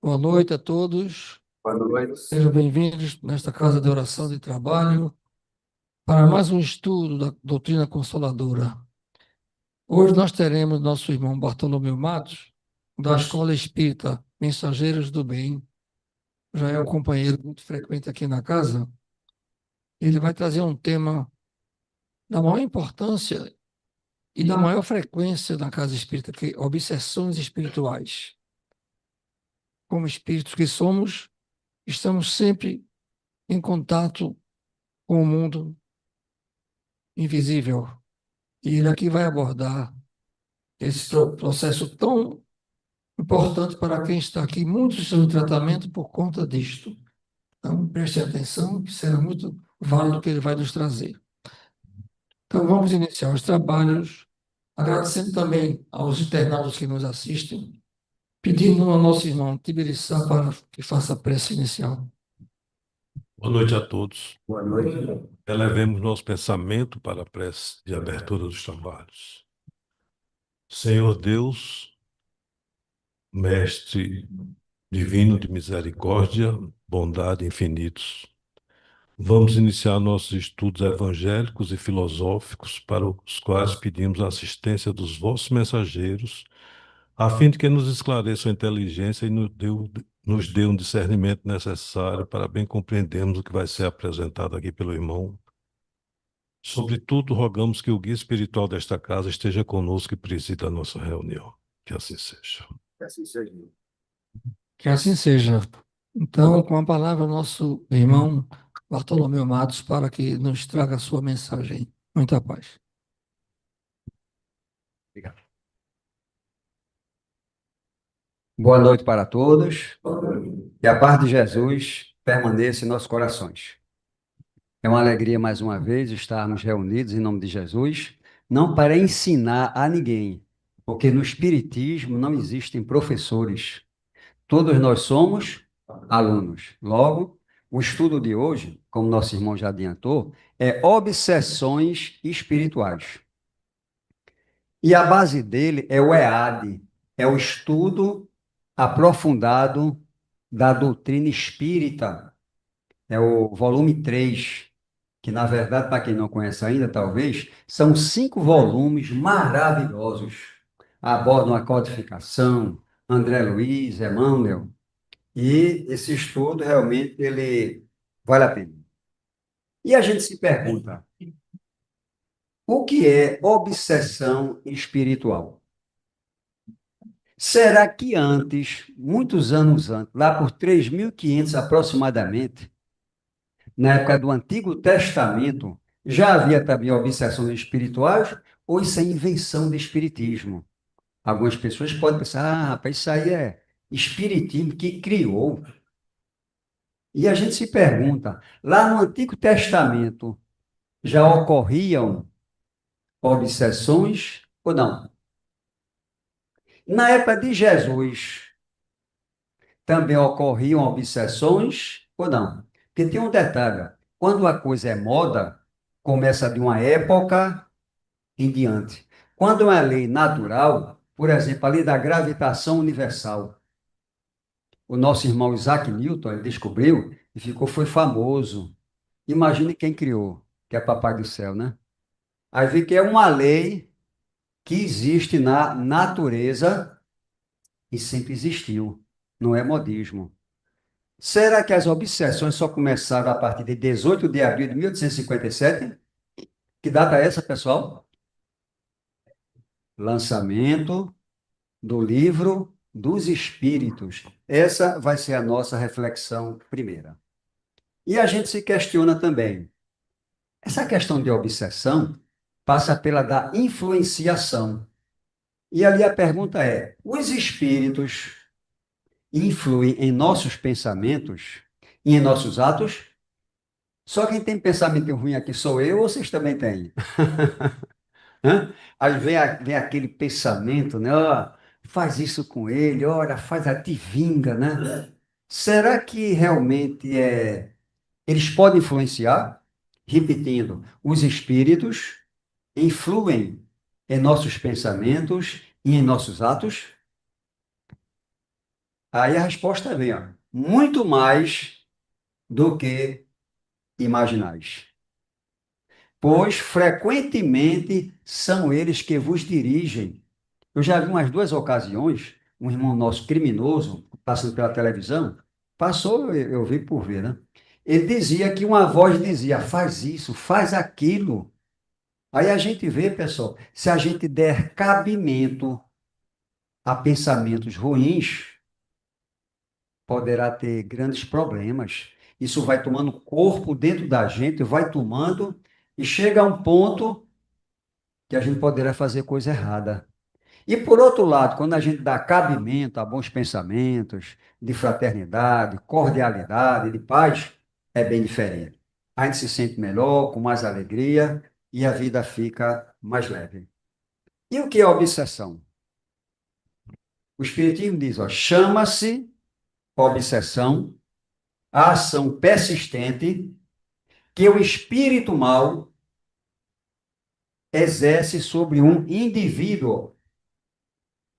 Boa noite a todos. Boa noite. Sejam bem-vindos nesta casa de oração e trabalho para mais um estudo da doutrina consoladora. Hoje nós teremos nosso irmão Bartolomeu Matos, da Escola Espírita Mensageiros do Bem. Já é um companheiro muito frequente aqui na casa. Ele vai trazer um tema da maior importância e da maior frequência na casa espírita, que é obsessões espirituais. Como espíritos que somos, estamos sempre em contato com o mundo invisível. E ele aqui vai abordar esse processo tão importante para quem está aqui. Muitos estão em tratamento por conta disto. Então, preste atenção, que será muito válido o que ele vai nos trazer. Então, vamos iniciar os trabalhos, agradecendo também aos internautas que nos assistem, pedindo ao nosso irmão Tibiriçá para que faça a prece inicial. Boa noite a todos. Boa noite. Elevemos nosso pensamento para a prece de abertura dos trabalhos. Senhor Deus, Mestre divino de misericórdia, bondade infinitos, vamos iniciar nossos estudos evangélicos e filosóficos, para os quais pedimos a assistência dos vossos mensageiros, a fim de que nos esclareçam a inteligência e nos dê um discernimento necessário para bem compreendermos o que vai ser apresentado aqui pelo irmão. Sobretudo, rogamos que o guia espiritual desta casa esteja conosco e presida a nossa reunião. Que assim seja. Que assim seja. Que assim seja. Então, com a palavra, nosso irmão Bartolomeu Matos, para que nos traga a sua mensagem. Muita paz. Obrigado. Boa noite para todos. Que a paz de Jesus permaneça em nossos corações. É uma alegria mais uma vez estarmos reunidos em nome de Jesus, não para ensinar a ninguém, porque no Espiritismo não existem professores. Todos nós somos alunos. Logo, o estudo de hoje, como nosso irmão já adiantou, é obsessões espirituais. E a base dele é o EAD, é o estudo aprofundado da doutrina espírita. É o volume 3, que na verdade, para quem não conhece ainda, talvez, são 5 volumes maravilhosos. Abordam a codificação, André Luiz, Emmanuel, e esse estudo realmente ele vale a pena. E a gente se pergunta, o que é obsessão espiritual? Será que antes, muitos anos antes, lá por 3.500 aproximadamente, na época do Antigo Testamento, já havia também obsessões espirituais, ou isso é invenção do espiritismo? Algumas pessoas podem pensar, rapaz, isso aí é espiritismo que criou. E a gente se pergunta, lá no Antigo Testamento, já ocorriam obsessões ou não? Na época de Jesus, também ocorriam obsessões ou não? Porque tem um detalhe, quando a coisa é moda, começa de uma época em diante. Quando é uma lei natural, por exemplo, a lei da gravitação universal, o nosso irmão Isaac Newton, ele descobriu e foi famoso. Imagine quem criou, que é Papai do Céu, né? Aí vê que é uma lei que existe na natureza e sempre existiu, não é modismo. Será que as obsessões só começaram a partir de 18 de abril de 1857? Que data é essa, pessoal? Lançamento do Livro dos Espíritos. Essa vai ser a nossa reflexão primeira. E a gente se questiona também. Essa questão de obsessão passa pela da influenciação. E ali a pergunta é: os espíritos influem em nossos pensamentos e em nossos atos? Só quem tem pensamento ruim aqui sou eu, ou vocês também têm? Hã? Aí vem aquele pensamento, né? Ó, faz isso com ele, ora, faz a te vinga, né? Será que realmente eles podem influenciar? Repetindo, os espíritos influem em nossos pensamentos e em nossos atos? Aí a resposta vem, ó, muito mais do que imaginais. Pois frequentemente são eles que vos dirigem. Eu já vi umas duas ocasiões, um irmão nosso criminoso, passando pela televisão, passou, eu vi por ver, né? Ele dizia que uma voz dizia, faz isso, faz aquilo. Aí a gente vê, pessoal, se a gente der cabimento a pensamentos ruins, poderá ter grandes problemas. Isso vai tomando corpo dentro da gente, vai tomando, e chega a um ponto que a gente poderá fazer coisa errada. E por outro lado, quando a gente dá cabimento a bons pensamentos, de fraternidade, cordialidade, de paz, é bem diferente. A gente se sente melhor, com mais alegria, e a vida fica mais leve. E o que é obsessão? O Espiritismo diz, ó, chama-se obsessão a ação persistente que o espírito mal exerce sobre um indivíduo.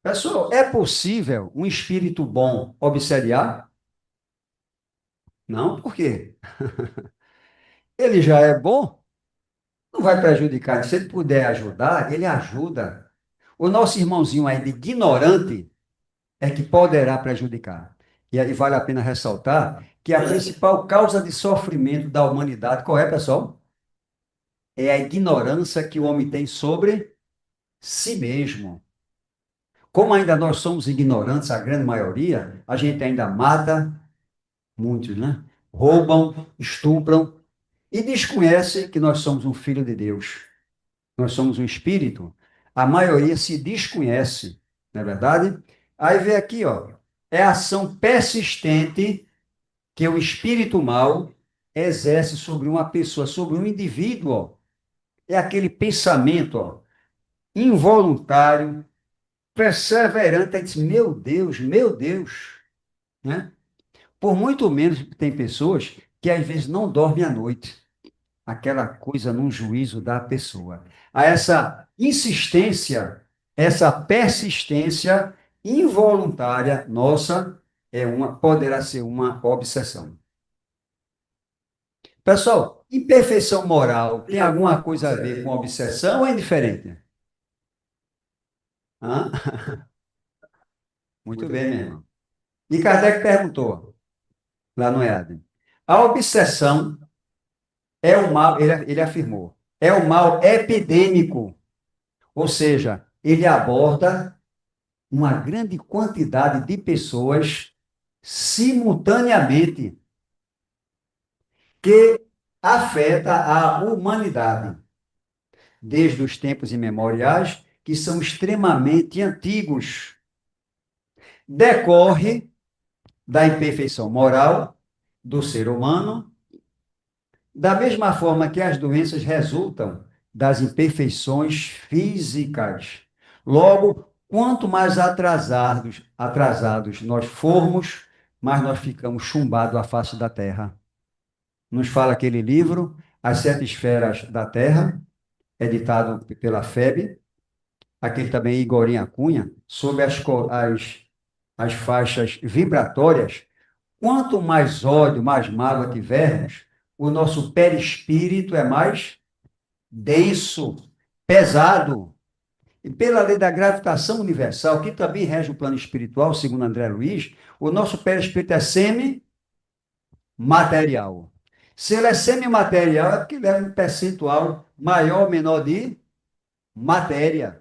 Pessoal, é possível um espírito bom obsediar? Não, por quê? Ele já é bom, não vai prejudicar. Se ele puder ajudar, ele ajuda. O nosso irmãozinho aí de ignorante é que poderá prejudicar. E aí vale a pena ressaltar que a principal causa de sofrimento da humanidade, qual é, pessoal? É a ignorância que o homem tem sobre si mesmo. Como ainda nós somos ignorantes, a grande maioria, a gente ainda mata muitos, né? Roubam, estupram e desconhece que nós somos um filho de Deus. Nós somos um espírito. A maioria se desconhece, não é verdade? Aí vem aqui, ó, é a ação persistente que o espírito mal exerce sobre uma pessoa, sobre um indivíduo, ó. É aquele pensamento, ó, involuntário, perseverante, aí diz, meu Deus, né? Por muito menos tem pessoas que às vezes não dormem à noite. Aquela coisa num juízo da pessoa. A essa insistência, essa persistência involuntária nossa poderá ser uma obsessão. Pessoal, imperfeição moral tem alguma coisa a ver com obsessão ou é indiferente? Hã? Muito bem, meu irmão. E Kardec perguntou, lá no Éden, a obsessão é o mal, ele afirmou, é o mal epidêmico, ou seja, ele aborda uma grande quantidade de pessoas simultaneamente que afeta a humanidade, desde os tempos imemoriais, que são extremamente antigos. Decorre da imperfeição moral do ser humano, da mesma forma que as doenças resultam das imperfeições físicas. Logo, quanto mais atrasados nós formos, mais nós ficamos chumbados à face da terra. Nos fala aquele livro, As Sete Esferas da Terra, editado pela FEB, aquele também Igorinha Cunha, sobre as faixas vibratórias. Quanto mais ódio, mais mágoa tivermos, o nosso perispírito é mais denso, pesado. E pela lei da gravitação universal, que também rege o plano espiritual, segundo André Luiz, o nosso perispírito é semi-material. Se ele é semimaterial, é porque leva um percentual maior ou menor de matéria.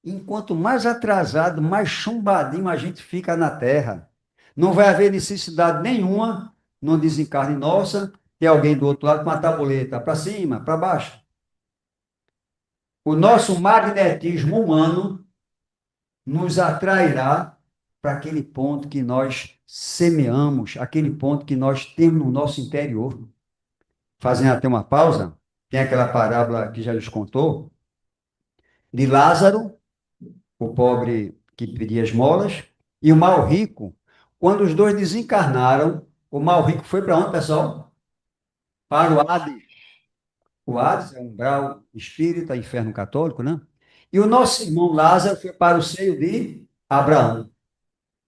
Enquanto mais atrasado, mais chumbadinho a gente fica na Terra. Não vai haver necessidade nenhuma, no desencarne nossa, ter alguém do outro lado com uma tabuleta, para cima, para baixo. O nosso magnetismo humano nos atrairá para aquele ponto que nós semeamos, aquele ponto que nós temos no nosso interior. Fazendo até uma pausa, tem aquela parábola que já nos contou, de Lázaro, o pobre que pedia esmolas, e o mal rico. Quando os dois desencarnaram, o mal rico foi para onde, pessoal? Para o Hades. O Hades é um umbral espírita, inferno católico, né? E o nosso irmão Lázaro foi para o seio de Abraão.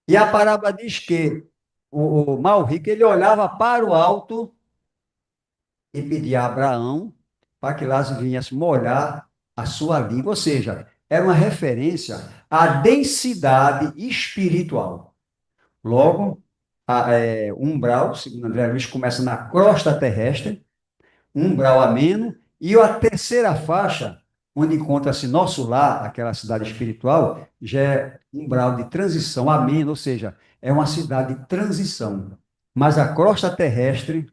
E a parábola diz que o mal rico, ele olhava para o alto e pedia a Abraão para que Lázaro viesse molhar a sua língua, ou seja, era uma referência à densidade espiritual. Logo, o umbral, segundo André Luiz, começa na crosta terrestre, um umbral ameno, e a terceira faixa, onde encontra-se nosso lar, aquela cidade espiritual, já é um umbral de transição ameno, ou seja, é uma cidade de transição. Mas a crosta terrestre,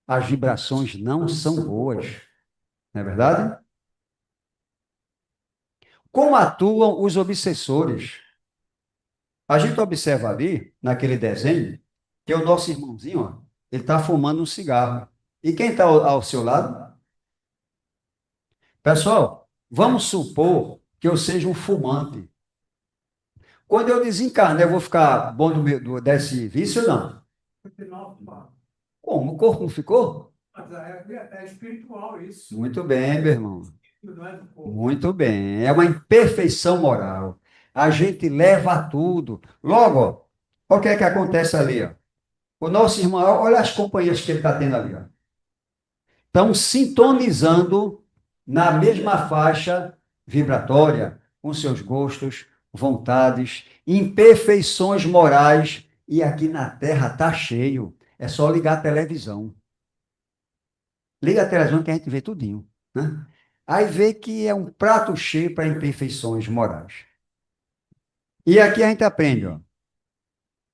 as vibrações não são boas, não é verdade? Como atuam os obsessores? A gente observa ali, naquele desenho, que o nosso irmãozinho, ó, ele está fumando um cigarro. E quem está ao seu lado? Pessoal, vamos supor que eu seja um fumante. Quando eu desencarnar, eu vou ficar bom desse vício ou não? Como? O corpo não ficou? Mas é espiritual isso. Muito bem, meu irmão. Não é do corpo. Muito bem. É uma imperfeição moral. A gente leva a tudo. Logo, ó, o que é que acontece ali? Ó? O nosso irmão, olha as companhias que ele está tendo ali. Ó. Estão sintonizando na mesma faixa vibratória, com seus gostos, vontades, imperfeições morais. E aqui na Terra está cheio. É só ligar a televisão. Liga a televisão que a gente vê tudinho, né? Aí vê que é um prato cheio para imperfeições morais. E aqui a gente aprende, ó.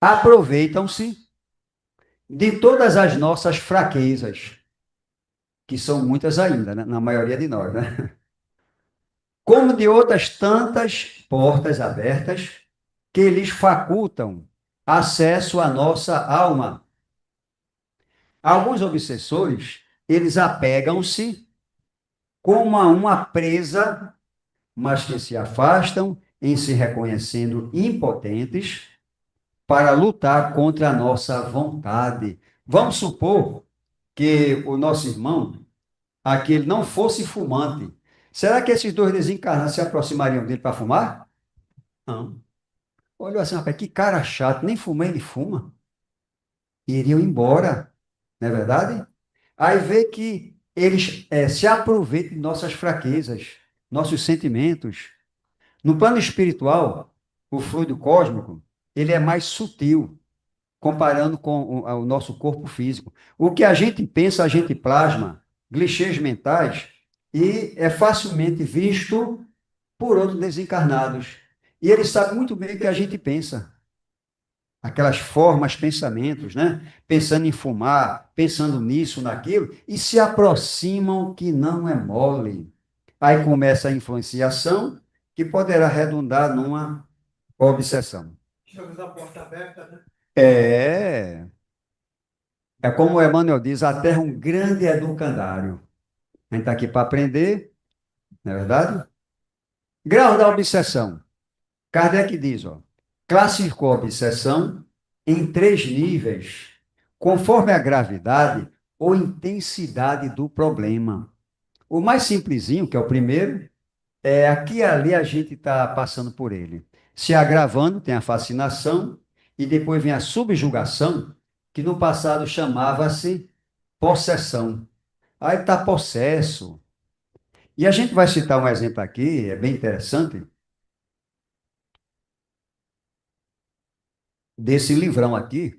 Aproveitam-se de todas as nossas fraquezas, que são muitas ainda, né? Na maioria de nós, né? Como de outras tantas portas abertas que lhes facultam acesso à nossa alma. Alguns obsessores, eles apegam-se como a uma presa, mas que se afastam em se reconhecendo impotentes para lutar contra a nossa vontade. Vamos supor que o nosso irmão, aquele não fosse fumante. Será que esses dois desencarnados se aproximariam dele para fumar? Não. Olha assim, rapaz, que cara chato, nem fumar ele fuma. Iriam embora, não é verdade? Aí vê que eles se aproveitam de nossas fraquezas, nossos sentimentos. No plano espiritual, o fluido cósmico, ele é mais sutil, comparando com o nosso corpo físico. O que a gente pensa, a gente plasma, clichês mentais, e é facilmente visto por outros desencarnados. E ele sabe muito bem o que a gente pensa. Aquelas formas, pensamentos, né? Pensando em fumar, pensando nisso, naquilo, e se aproximam que não é mole. Aí começa a influenciação, que poderá redundar numa obsessão. Deixa a porta aberta, né? É, é como o Emmanuel diz, a Terra é um grande educandário. A gente está aqui para aprender, não é verdade? Grau da obsessão. Kardec diz, ó, classificou a obsessão em 3 níveis, conforme a gravidade ou intensidade do problema. O mais simplesinho, que é o primeiro, é aqui e ali a gente está passando por ele. Se agravando, tem a fascinação, e depois vem a subjugação, que no passado chamava-se possessão. Aí está possesso. E a gente vai citar um exemplo aqui, é bem interessante, desse livrão aqui,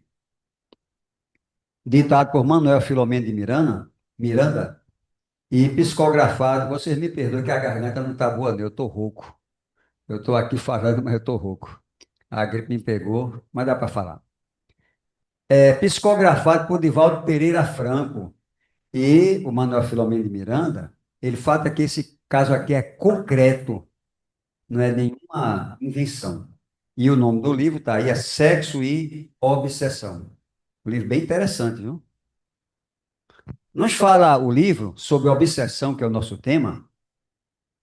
ditado por Manuel Filomeno de Miranda, e psicografado. Vocês me perdoem que a garganta não está boa, não, eu estou rouco. Eu estou aqui falando, mas eu estou rouco. A gripe me pegou, mas dá para falar. É psicografado por Divaldo Pereira Franco. E o Manuel Filomeno de Miranda, ele fala que esse caso aqui é concreto, não é nenhuma invenção. E o nome do livro está aí, é Sexo e Obsessão. Um livro bem interessante, viu? Nos fala o livro sobre obsessão, que é o nosso tema,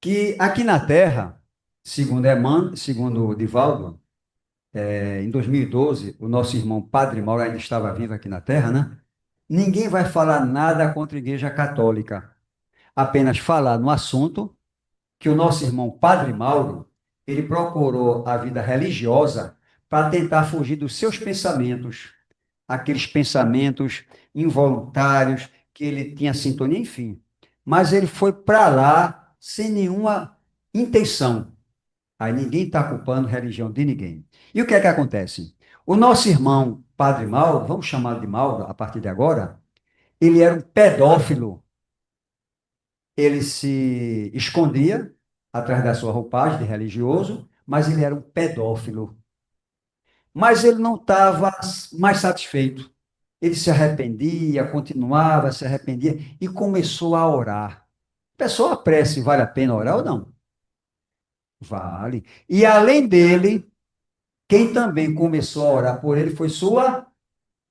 que aqui na Terra, segundo o Divaldo, em 2012, o nosso irmão Padre Mauro ainda estava vivo aqui na Terra, né? Ninguém vai falar nada contra a Igreja Católica, apenas falar no assunto que o nosso irmão Padre Mauro, ele procurou a vida religiosa para tentar fugir dos seus pensamentos, aqueles pensamentos involuntários que ele tinha sintonia, enfim. Mas ele foi para lá sem nenhuma intenção. Aí ninguém está culpando a religião de ninguém. E o que é que acontece? O nosso irmão, Padre Mauro, vamos chamá-lo de Mauro a partir de agora, ele era um pedófilo. Ele se escondia atrás da sua roupagem de religioso, mas ele era um pedófilo. Mas ele não estava mais satisfeito. Ele se arrependia, continuava, se arrependia e começou a orar. Pessoal, a prece vale a pena orar ou não? Vale. E além dele, quem também começou a orar por ele foi sua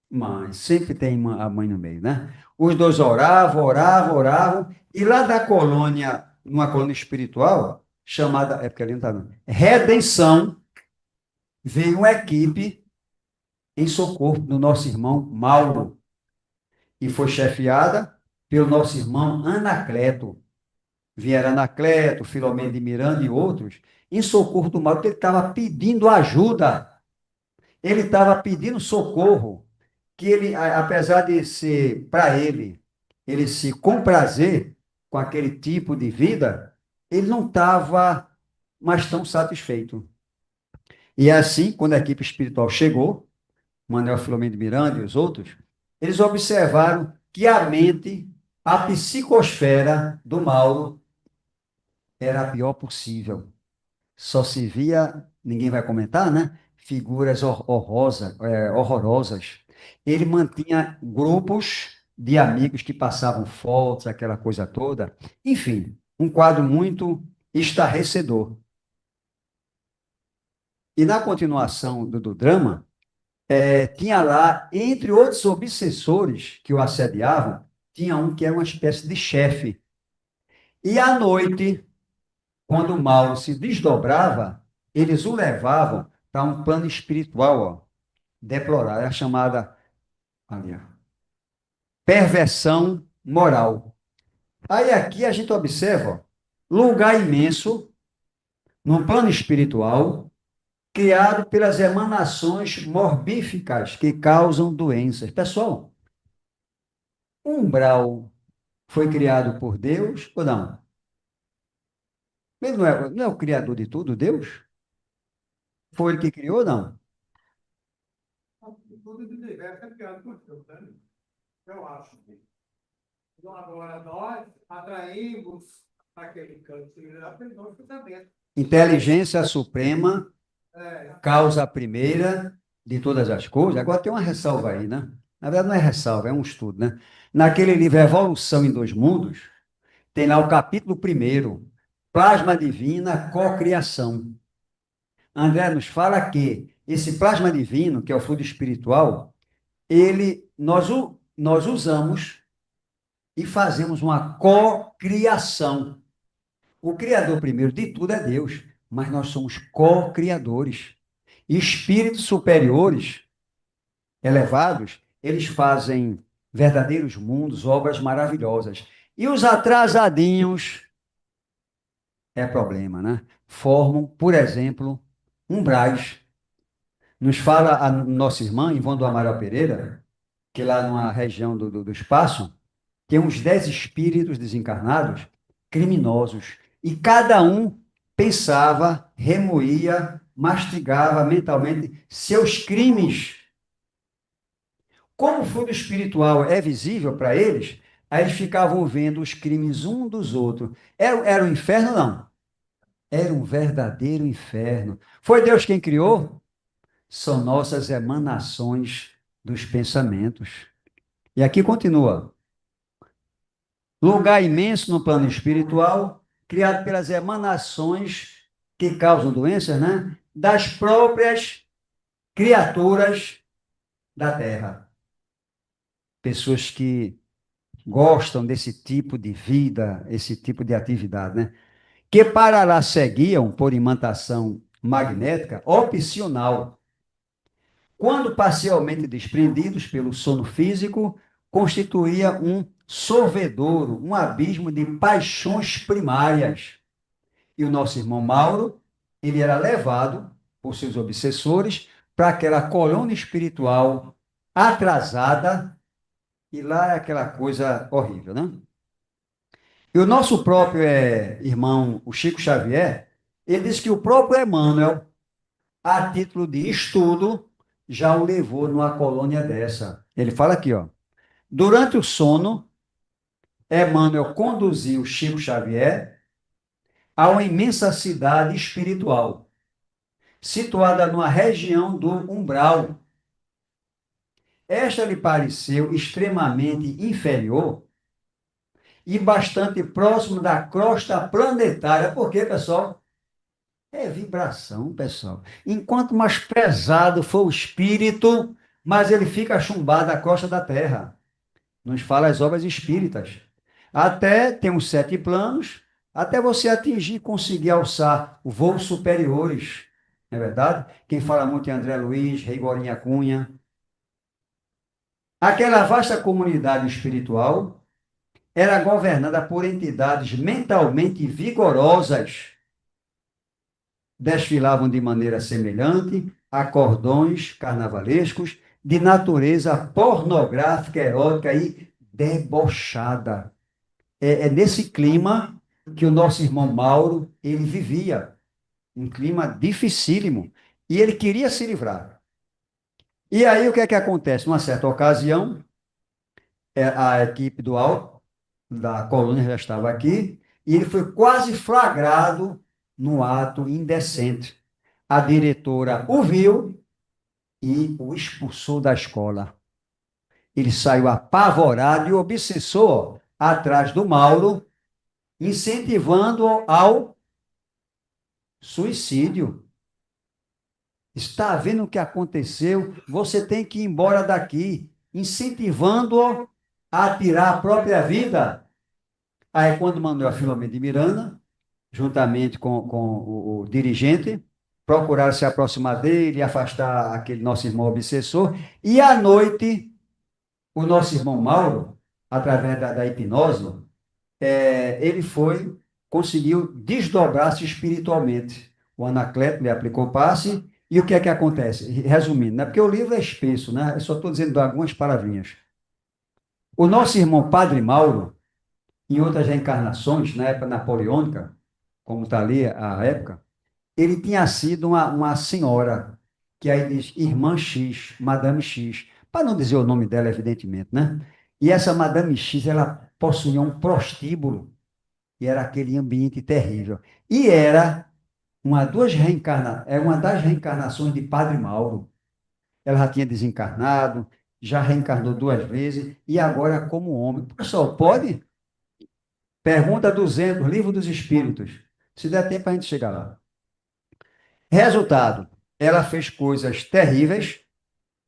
mãe. Sempre tem a mãe no meio, né? Os dois oravam, oravam, oravam. E lá da colônia, numa colônia espiritual, chamada, é porque ali não está, não, Redenção, veio uma equipe em socorro do nosso irmão Mauro. E foi chefiada pelo nosso irmão Anacleto. Vieram Anacleto, Filomeno de Miranda e outros, em socorro do Mauro, porque ele estava pedindo ajuda. Ele estava pedindo socorro, que ele, apesar de ser, para ele se comprazer com aquele tipo de vida, ele não estava mais tão satisfeito. E assim, quando a equipe espiritual chegou, Manuel Filomeno de Miranda e os outros, eles observaram que a mente, a psicosfera do Mauro era a pior possível. Só se via, ninguém vai comentar, né? Figuras horrorosas. Ele mantinha grupos de amigos que passavam fotos, aquela coisa toda. Enfim, um quadro muito estarrecedor. E na continuação do drama, tinha lá, entre outros obsessores que o assediavam, tinha um que era uma espécie de chefe. E à noite, quando o mal se desdobrava, eles o levavam para um plano espiritual, ó, deplorável, é a chamada ali, ó, perversão moral. Aí aqui a gente observa, ó, lugar imenso, no plano espiritual, criado pelas emanações morbíficas que causam doenças. Pessoal, o umbral foi criado por Deus ou não? Ele não é o criador de tudo, Deus? Foi ele que criou ou não? Tudo do universo é pior que o teu, né? Eu acho. Então, agora nós atraímos aquele canto pelo pensamento. Inteligência suprema, É, causa primeira de todas as coisas. Agora tem uma ressalva aí, né? Na verdade, não é ressalva, é um estudo, né? Naquele livro Evolução em Dois Mundos, tem lá o capítulo 1, Plasma Divina, Cocriação. André nos fala que esse plasma divino, que é o fluido espiritual, nós usamos e fazemos uma cocriação. O criador primeiro de tudo é Deus, mas nós somos co-criadores. Espíritos superiores, elevados, eles fazem verdadeiros mundos, obras maravilhosas. E os atrasadinhos é problema, né? Formam, por exemplo, umbrais. Nos fala a nossa irmã, Ivone do Amaral Pereira, que lá numa região do espaço, tem uns 10 espíritos desencarnados criminosos. E cada um pensava, remoía, mastigava mentalmente seus crimes. Como o fluido espiritual é visível para eles, aí eles ficavam vendo os crimes um dos outros. Era um inferno, não? Era um verdadeiro inferno. Foi Deus quem criou? São nossas emanações dos pensamentos. E aqui continua. Lugar imenso no plano espiritual, criado pelas emanações que causam doenças, né? Das próprias criaturas da Terra. Pessoas que gostam desse tipo de vida, esse tipo de atividade, né? Que para lá seguiam por imantação magnética opcional. Quando parcialmente desprendidos pelo sono físico, constituía um sorvedouro, um abismo de paixões primárias. E o nosso irmão Mauro, ele era levado por seus obsessores para aquela colônia espiritual atrasada, e lá é aquela coisa horrível, né? E o nosso próprio irmão, o Chico Xavier, ele disse que o próprio Emmanuel, a título de estudo, já o levou numa colônia dessa. Ele fala aqui, ó. Durante o sono, Emmanuel conduziu Chico Xavier a uma imensa cidade espiritual, situada numa região do umbral. Esta lhe pareceu extremamente inferior e bastante próximo da crosta planetária. Por quê, pessoal? É vibração, pessoal. Enquanto mais pesado for o espírito, mais ele fica chumbado à crosta da Terra. Nos fala as obras espíritas. Até tem uns 7 planos, até você atingir, conseguir alçar voos superiores. Não é verdade? Quem fala muito é André Luiz, Rigorinha Cunha. Aquela vasta comunidade espiritual era governada por entidades mentalmente vigorosas, desfilavam de maneira semelhante a cordões carnavalescos de natureza pornográfica, erótica e debochada. É nesse clima que o nosso irmão Mauro ele vivia, um clima dificílimo, e ele queria se livrar. E aí o que é que acontece? Numa certa ocasião, a equipe do alto da colônia já estava aqui, e ele foi quase flagrado no ato indecente. A diretora o viu e o expulsou da escola. Ele saiu apavorado e o obsessor atrás do Mauro, incentivando-o ao suicídio. Está vendo o que aconteceu? Você tem que ir embora daqui, incentivando-o a tirar a própria vida. Aí, quando Manuel Filomeno de Miranda, juntamente com o dirigente, procuraram se aproximar dele, afastar aquele nosso irmão obsessor, e à noite, o nosso irmão Mauro, através da hipnose, ele conseguiu desdobrar-se espiritualmente. O Anacleto lhe aplicou passe, e o que é que acontece? Resumindo, né? Porque o livro é espesso, né? Eu só estou dizendo algumas palavrinhas. O nosso irmão Padre Mauro, em outras reencarnações, na época napoleônica, como está ali a época, ele tinha sido uma senhora, que aí diz Irmã X, Madame X, para não dizer o nome dela, evidentemente, né? E essa Madame X, ela possuía um prostíbulo, e era aquele ambiente terrível. E era uma das reencarnações de Padre Mauro. Ela já tinha desencarnado, já reencarnou 2 vezes, e agora como homem. Pessoal, pode? Pergunta 200, Livro dos Espíritos. Se der tempo, a gente chega lá. Resultado, ela fez coisas terríveis,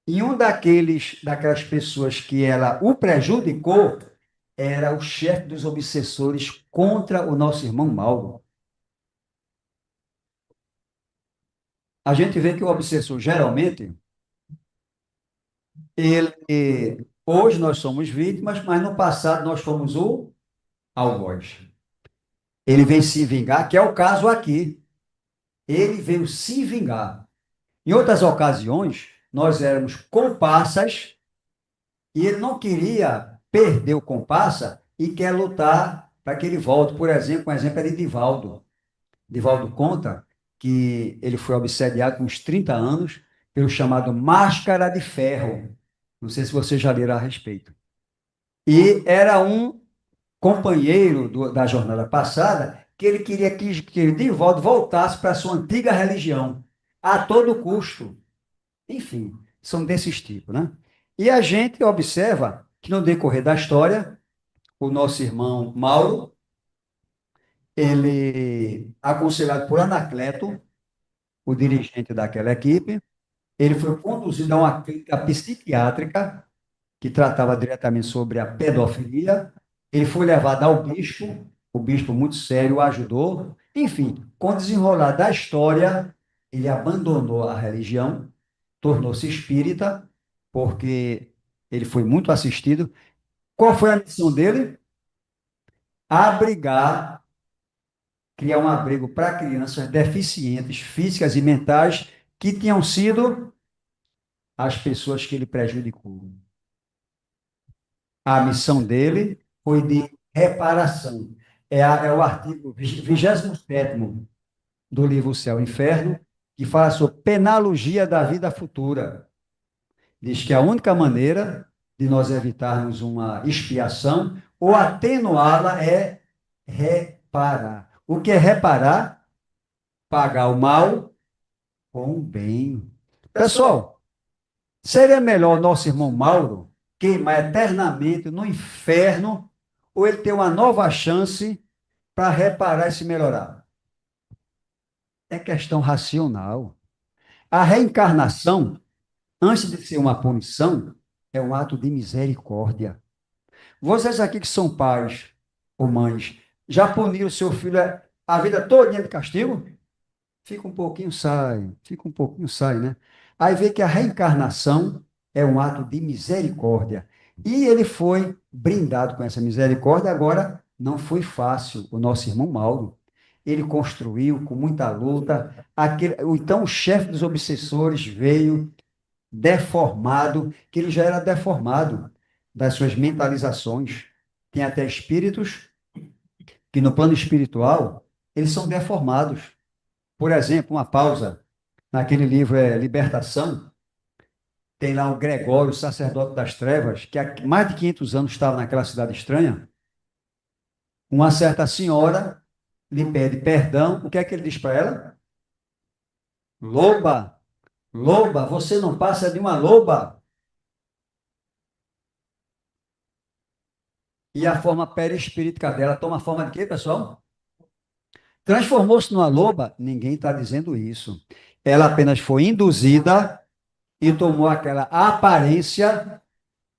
e daquelas pessoas que ela o prejudicou era o chefe dos obsessores contra o nosso irmão Mauro. A gente vê que o obsessor, geralmente, hoje nós somos vítimas, mas no passado nós fomos o algoz. Ele vem se vingar, que é o caso aqui. Ele veio se vingar. Em outras ocasiões, nós éramos comparsas e ele não queria perder o comparsa e quer lutar para que ele volte. Por exemplo, um exemplo é de Divaldo. Divaldo conta que ele foi obsediado com uns 30 anos pelo chamado Máscara de Ferro. Não sei se vocês já leram a respeito. E era um companheiro da jornada passada que ele queria que Divaldo voltasse para a sua antiga religião, a todo custo. Enfim, são desses tipos, né? E a gente observa que no decorrer da história, o nosso irmão Mauro, ele, aconselhado por Anacleto, o dirigente daquela equipe, ele foi conduzido a uma clínica psiquiátrica que tratava diretamente sobre a pedofilia. Ele foi levado ao bispo, o bispo muito sério o ajudou. Enfim, com o desenrolar da história, ele abandonou a religião, tornou-se espírita, porque ele foi muito assistido. Qual foi a missão dele? Abrigar, criar um abrigo para crianças deficientes físicas e mentais que tinham sido as pessoas que ele prejudicou. A missão dele foi de reparação. É o artigo 27º do livro Céu e Inferno, que fala sobre penalogia da vida futura. Diz que a única maneira de nós evitarmos uma expiação ou atenuá-la é reparar. O que é reparar? Pagar o mal com o bem. Pessoal, seria melhor nosso irmão Mauro queimar eternamente no inferno ou ele ter uma nova chance para reparar e se melhorar? É questão racional. A reencarnação, antes de ser uma punição, é um ato de misericórdia. Vocês aqui que são pais ou mães, já puniram seu filho a vida toda de castigo? Fica um pouquinho, sai, né? Aí vê que a reencarnação é um ato de misericórdia. E ele foi brindado com essa misericórdia, agora não foi fácil, o nosso irmão Mauro. Ele construiu com muita luta. Então, o chefe dos obsessores veio deformado, que ele já era deformado das suas mentalizações. Tem até espíritos que, no plano espiritual, eles são deformados. Por exemplo, uma pausa, naquele livro Libertação, tem lá o Gregório, o sacerdote das trevas, que há mais de 500 anos estava naquela cidade estranha. Uma certa senhora lhe pede perdão. O que é que ele diz para ela? Loba, loba, você não passa de uma loba. E a forma perispírita dela toma a forma de quê, pessoal? Transformou-se numa loba? Ninguém está dizendo isso. Ela apenas foi induzida e tomou aquela aparência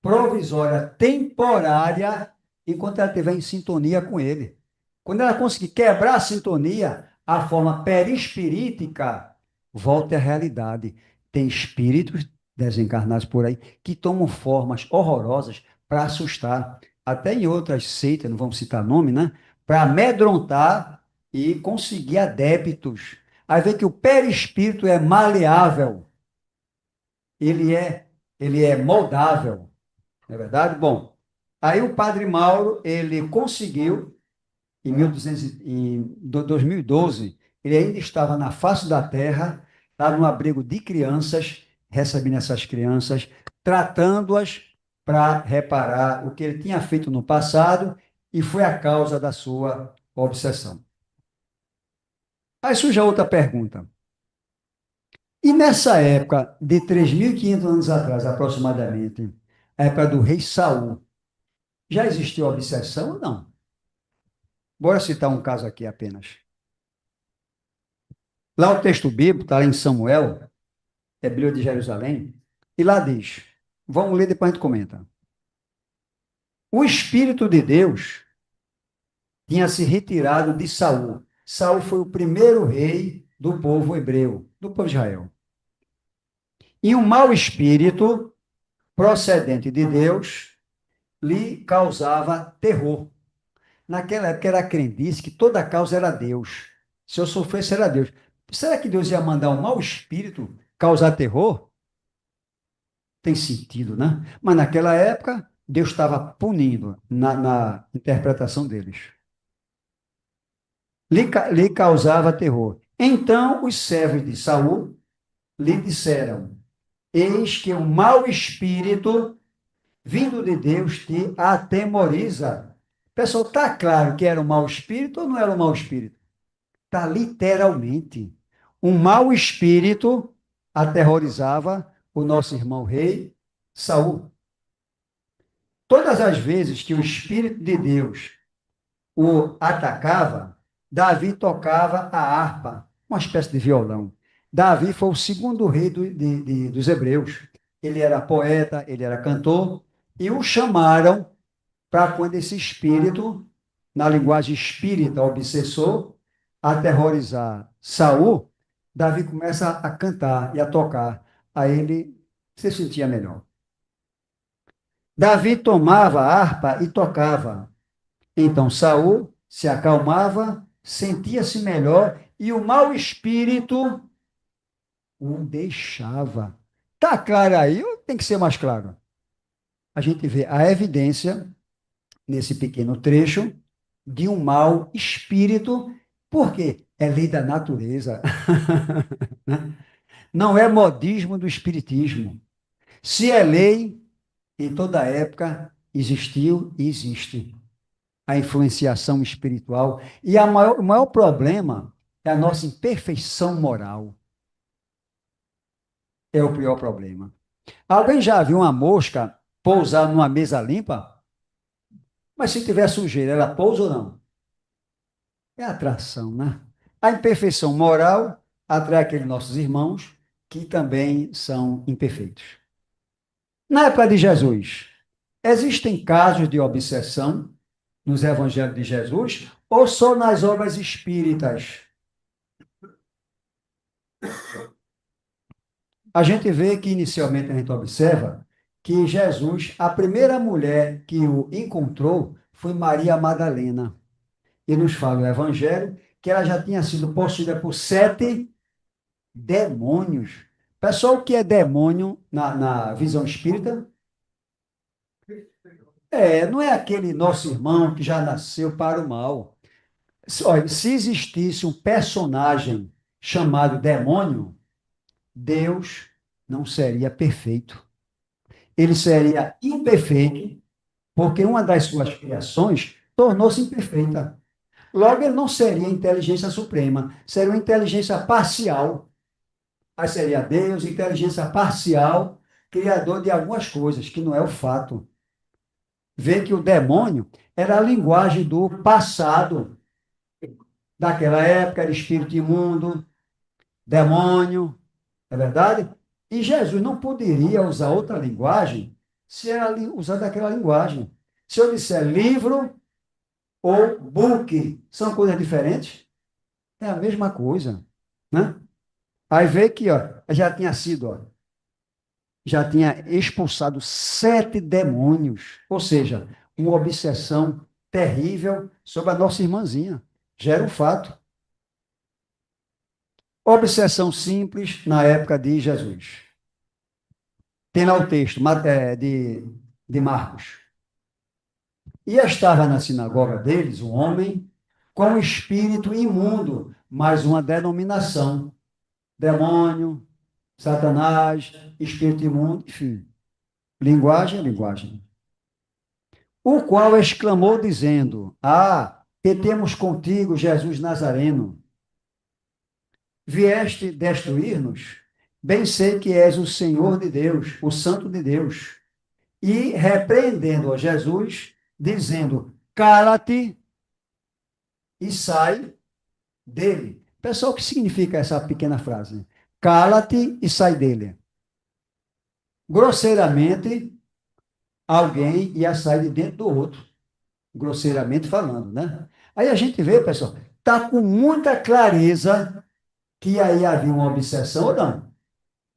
provisória, temporária, enquanto ela estiver em sintonia com ele. Quando ela conseguir quebrar a sintonia, a forma perispirítica volta à realidade. Tem espíritos desencarnados por aí que tomam formas horrorosas para assustar. Até em outras seitas, não vamos citar nome, né? Para amedrontar e conseguir adeptos. Aí vê que o perispírito é maleável. Ele é moldável. Não é verdade? Bom, aí o padre Mauro, ele conseguiu, em 2012, ele ainda estava na face da terra, lá no abrigo de crianças, recebendo essas crianças, tratando-as para reparar o que ele tinha feito no passado e foi a causa da sua obsessão. Aí surge a outra pergunta. E nessa época, de 3.500 anos atrás, aproximadamente, a época do rei Saul, já existiu obsessão ou não? Bora citar um caso aqui apenas. Lá o texto bíblico, está lá em Samuel, Hebreu de Jerusalém, e lá diz, vamos ler, depois a gente comenta. O Espírito de Deus tinha se retirado de Saul. Saul foi o primeiro rei do povo hebreu, do povo de Israel. E um mau espírito procedente de Deus lhe causava terror. Naquela época era a crendice que toda causa era Deus. Se eu sofresse, era Deus. Será que Deus ia mandar um mau espírito causar terror? Tem sentido, né? Mas naquela época, Deus estava punindo na interpretação deles. Lhe causava terror. Então, os servos de Saul lhe disseram: eis que um mau espírito vindo de Deus te atemoriza. Pessoal, está claro que era um mau espírito ou não era um mau espírito? Está literalmente. Um mau espírito aterrorizava o nosso irmão rei Saul. Todas as vezes que o Espírito de Deus o atacava, Davi tocava a harpa, uma espécie de violão. Davi foi o segundo rei dos hebreus. Ele era poeta, ele era cantor, e o chamaram para quando esse espírito, na linguagem espírita, obsessor, aterrorizar Saul, Davi começa a cantar e a tocar. Aí ele se sentia melhor. Davi tomava a harpa e tocava. Então Saul se acalmava, sentia-se melhor e o mau espírito o deixava. Está claro aí ou tem que ser mais claro? A gente vê a evidência, nesse pequeno trecho, de um mau espírito, porque é lei da natureza. Né? Não é modismo do espiritismo. Se é lei, em toda época existiu e existe a influenciação espiritual. E o maior problema é a nossa imperfeição moral. É o pior problema. Alguém já viu uma mosca pousar numa mesa limpa? Mas se tiver sujeira, ela pousa ou não? É atração, né? A imperfeição moral atrai aqueles nossos irmãos que também são imperfeitos. Na época de Jesus, existem casos de obsessão nos evangelhos de Jesus ou só nas obras espíritas? A gente vê que inicialmente a gente observa que Jesus, a primeira mulher que o encontrou foi Maria Madalena. E nos fala o evangelho que ela já tinha sido possuída por 7 demônios. Pessoal, o que é demônio na visão espírita? Não é aquele nosso irmão que já nasceu para o mal. Olha, se existisse um personagem chamado demônio, Deus não seria perfeito. Ele seria imperfeito, porque uma das suas criações tornou-se imperfeita. Logo, ele não seria inteligência suprema, seria uma inteligência parcial. Aí seria Deus, inteligência parcial, criador de algumas coisas, que não é o fato. Vê que o demônio era a linguagem do passado, daquela época, era espírito imundo, demônio, é verdade? E Jesus não poderia usar outra linguagem se ela usar daquela linguagem. Se eu disser livro ou book, são coisas diferentes? É a mesma coisa, né? Aí vê que, ó, já tinha sido, ó, já tinha expulsado 7 demônios, ou seja, uma obsessão terrível sobre a nossa irmãzinha. Já era um fato. Obsessão simples na época de Jesus. Tem lá o texto de Marcos. E estava na sinagoga deles um homem com espírito imundo, mais uma denominação. Demônio, Satanás, espírito imundo, enfim. Linguagem é linguagem. O qual exclamou dizendo: Ah, que temos contigo, Jesus Nazareno. Vieste destruir-nos? Bem sei que és o Senhor de Deus, o Santo de Deus. E repreendendo a Jesus, dizendo: Cala-te e sai dele. Pessoal, o que significa essa pequena frase? Cala-te e sai dele. Grosseiramente, alguém ia sair de dentro do outro. Grosseiramente falando, né? Aí a gente vê, pessoal, está com muita clareza que aí havia uma obsessão ou não.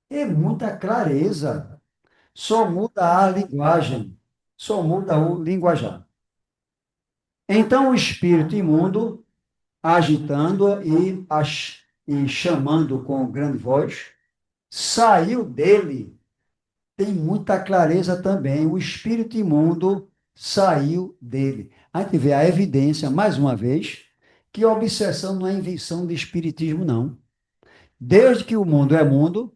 É muita clareza. Só muda a linguagem. Só muda o linguajar. Então o espírito imundo, agitando e chamando com grande voz, saiu dele. Tem muita clareza também. O espírito imundo saiu dele. A gente vê a evidência, mais uma vez, que a obsessão não é invenção de espiritismo, não. Desde que o mundo é mundo,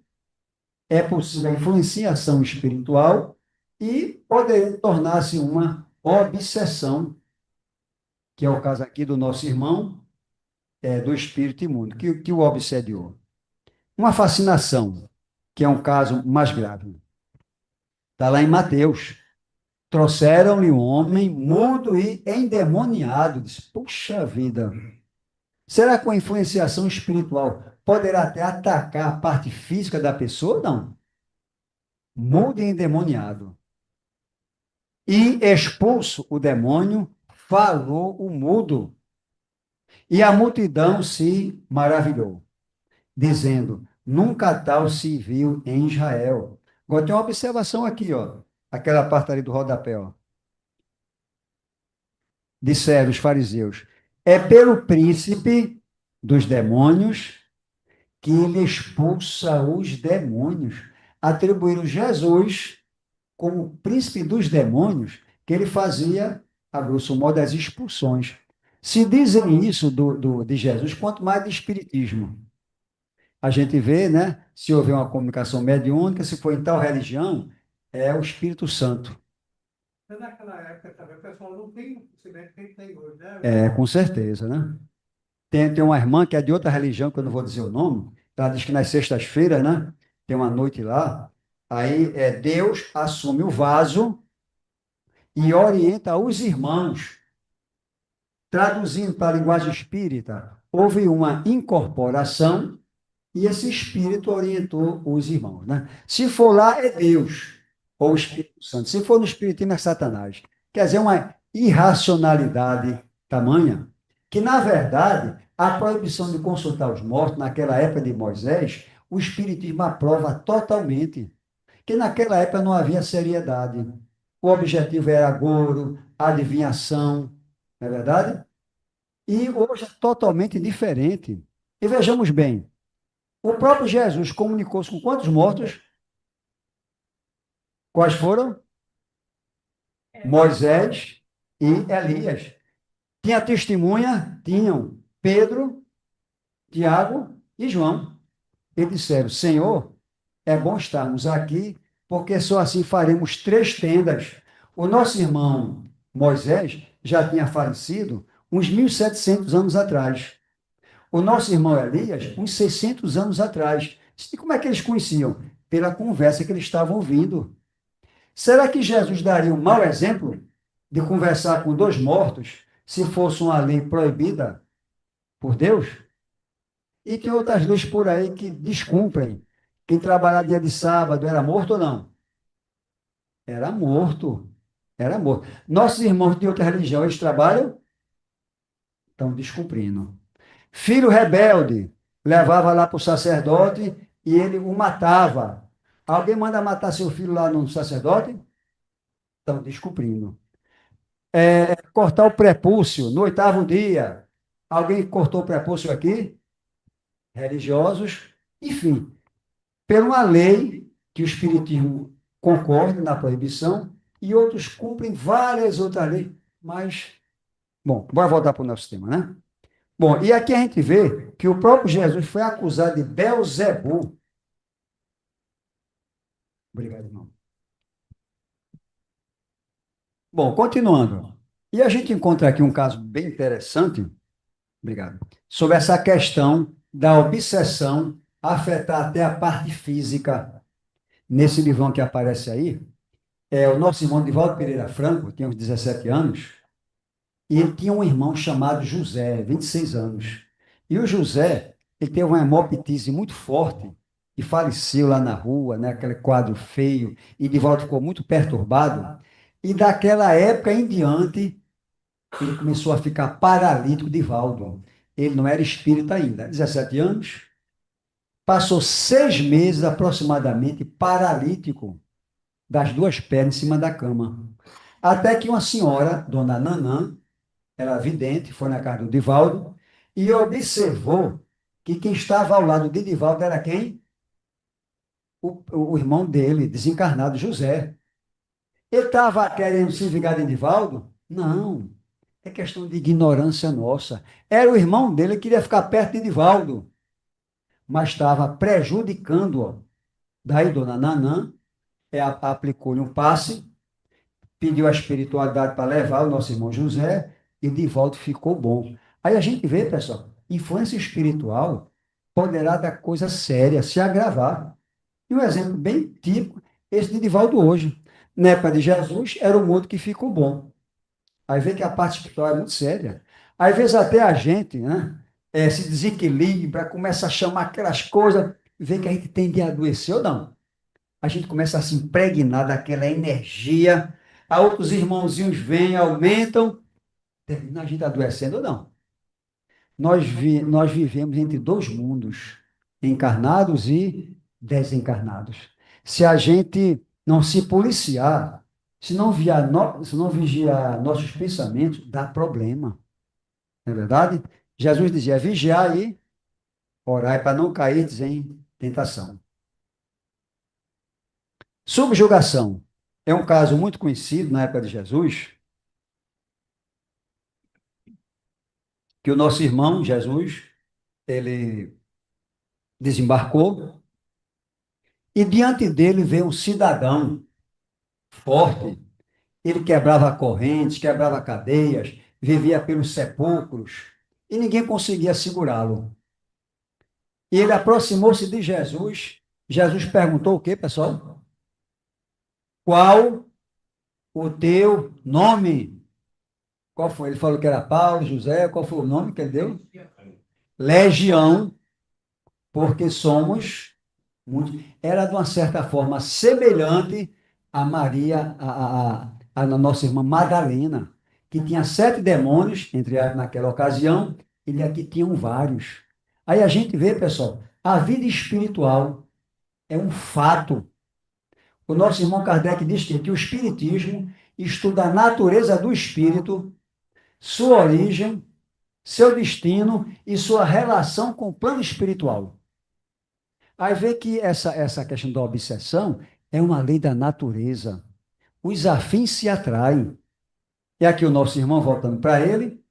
é possível a influenciação espiritual e poder tornar-se uma obsessão, que é o caso aqui do nosso irmão, do espírito imundo, que o obsediou. Uma fascinação, que é um caso mais grave. Está lá em Mateus. Trouxeram-lhe um homem mudo e endemoniado. Diz, puxa vida, será que com a influenciação espiritual poderá até atacar a parte física da pessoa? Não. Mudo e endemoniado. E expulso o demônio, falou o mudo. E a multidão se maravilhou, dizendo: nunca tal se viu em Israel. Agora tem uma observação aqui, ó. Aquela parte ali do rodapé, ó. Disseram os fariseus: é pelo príncipe dos demônios que ele expulsa os demônios. atribuíram Jesus como príncipe dos demônios, que ele fazia, a grosso modo, as expulsões. Se dizem isso de Jesus, quanto mais de espiritismo. A gente vê, né? Se houver uma comunicação mediúnica, se for em tal religião, é o Espírito Santo. Mas naquela época também, o pessoal não tem o conhecimento que tem hoje, né? É, com certeza, né? Tem uma irmã que é de outra religião, que eu não vou dizer o nome, ela diz que nas sextas-feiras, né? Tem uma noite lá, aí Deus assume o vaso e orienta os irmãos. Traduzindo para a linguagem espírita, houve uma incorporação e esse espírito orientou os irmãos, né? Se for lá, é Deus, ou o Espírito Santo. Se for no Espiritismo, é Satanás. Quer dizer, uma irracionalidade tamanha que, na verdade, a proibição de consultar os mortos, naquela época de Moisés, o Espiritismo aprova totalmente. Que naquela época não havia seriedade. O objetivo era agouro, adivinhação, não é verdade? E hoje é totalmente diferente. E vejamos bem, o próprio Jesus comunicou-se com quantos mortos? Quais foram? Moisés e Elias. Tinha testemunha? Tinham Pedro, Tiago e João. Eles disseram: Senhor, é bom estarmos aqui, porque só assim faremos 3 tendas. O nosso irmão Moisés já tinha falecido uns 1.700 anos atrás. O nosso irmão Elias, uns 600 anos atrás. E como é que eles conheciam? Pela conversa que eles estavam ouvindo. Será que Jesus daria um mau exemplo de conversar com 2 mortos se fosse uma lei proibida por Deus? E tem outras leis por aí que descumprem. Quem trabalhar dia de sábado era morto ou não? Era morto. Era morto. Nossos irmãos de outra religião, eles trabalham? Estão descumprindo. Filho rebelde, levava lá para o sacerdote e ele o matava. Alguém manda matar seu filho lá no sacerdote? Estão descumprindo. Cortar o prepúcio no 8º dia. Alguém cortou o prepúcio aqui? Religiosos. Enfim, por uma lei que o Espiritismo concorda na proibição e outros cumprem várias outras leis. Mas, bom, bora voltar para o nosso tema, né? Bom, e aqui a gente vê que o próprio Jesus foi acusado de Belzebu. Obrigado, irmão. Bom, continuando. E a gente encontra aqui um caso bem interessante, obrigado, sobre essa questão da obsessão afetar até a parte física. Nesse livrão que aparece aí, o nosso irmão Divaldo Pereira Franco, tinha uns 17 anos, e ele tinha um irmão chamado José, 26 anos. E o José, ele teve uma hemoptise muito forte e faleceu lá na rua, né, aquele quadro feio, e Divaldo ficou muito perturbado. E daquela época em diante, ele começou a ficar paralítico, Divaldo. Ele não era espírita ainda, 17 anos, passou 6 meses aproximadamente paralítico das 2 pernas em cima da cama. Até que uma senhora, dona Nanã, era vidente, foi na casa do Divaldo e observou que quem estava ao lado de Divaldo era quem? O irmão dele, desencarnado, José. Ele estava querendo se vingar de Divaldo? Não. É questão de ignorância nossa. Era o irmão dele que queria ficar perto de Divaldo, mas estava prejudicando-o. Daí, dona Nanã aplicou-lhe um passe, pediu a espiritualidade para levar o nosso irmão José, e Divaldo ficou bom. Aí a gente vê, pessoal, influência espiritual poderá dar coisa séria, se agravar. E um exemplo bem típico, esse de Divaldo hoje. Na época de Jesus, era o mundo que ficou bom. Aí vê que a parte espiritual é muito séria. Às vezes até a gente, né, se desequilibra, começa a chamar aquelas coisas, vê que a gente tem de adoecer ou não. A gente começa a se impregnar daquela energia, a outros irmãozinhos vêm, aumentam, termina a gente adoecendo ou não. Nós vivemos entre 2 mundos, encarnados e desencarnados. Se a gente não se policiar, se não vigiar nossos pensamentos, dá problema. Não é verdade? Jesus dizia: vigiai, e orai para não cair em tentação. Subjugação é um caso muito conhecido na época de Jesus, que o nosso irmão Jesus, ele desembarcou e diante dele veio um cidadão forte. Ele quebrava correntes, quebrava cadeias, vivia pelos sepulcros e ninguém conseguia segurá-lo. E ele aproximou-se de Jesus. Jesus perguntou o quê, pessoal? Qual o teu nome? Qual foi? Ele falou que era Paulo, José. Qual foi o nome que ele deu? Legião, porque somos muitos. Era de uma certa forma semelhante a Maria, a nossa irmã Madalena, que tinha 7 demônios, naquela ocasião, e aqui tinham vários. Aí a gente vê, pessoal, a vida espiritual é um fato. O nosso irmão Kardec diz que o Espiritismo estuda a natureza do espírito, sua origem, seu destino e sua relação com o plano espiritual. Aí vê que essa questão da obsessão é uma lei da natureza. Os afins se atraem. E aqui o nosso irmão, voltando para ele,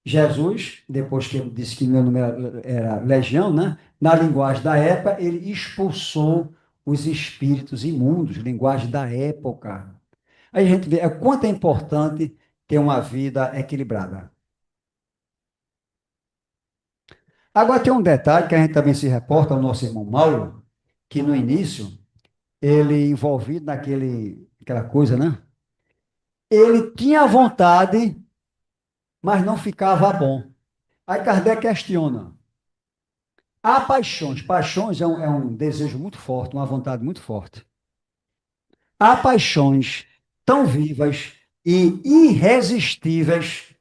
Jesus, depois que ele disse que meu nome era Legião, né? Na linguagem da época, ele expulsou os espíritos imundos, linguagem da época. Aí a gente vê o quanto é importante ter uma vida equilibrada. Agora tem um detalhe que a gente também se reporta ao nosso irmão Mauro, que no início, ele envolvido aquela coisa, né? Ele tinha vontade, mas não ficava bom. Aí Kardec questiona. Há paixões. Paixões é um desejo muito forte, uma vontade muito forte. Há paixões tão vivas e irresistíveis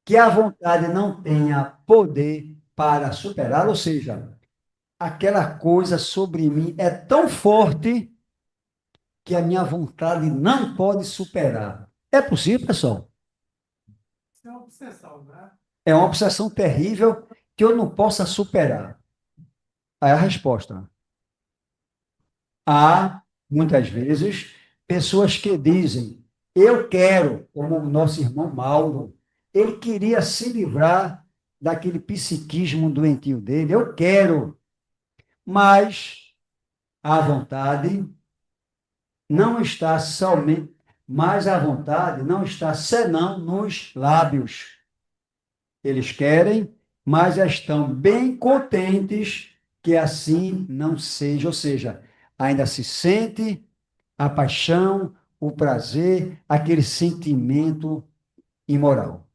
que a vontade não tenha poder para superar, ou seja, aquela coisa sobre mim é tão forte que a minha vontade não pode superar. É possível, pessoal? Isso é uma obsessão, né? É uma obsessão terrível que eu não possa superar. Aí a resposta. Há, muitas vezes, pessoas que dizem, eu quero, como o nosso irmão Mauro, ele queria se livrar daquele psiquismo doentio dele, eu quero, mas a vontade não está somente, mas a vontade não está senão nos lábios. Eles querem, mas já estão bem contentes que assim não seja. Ou seja, ainda se sente a paixão, o prazer, aquele sentimento imoral.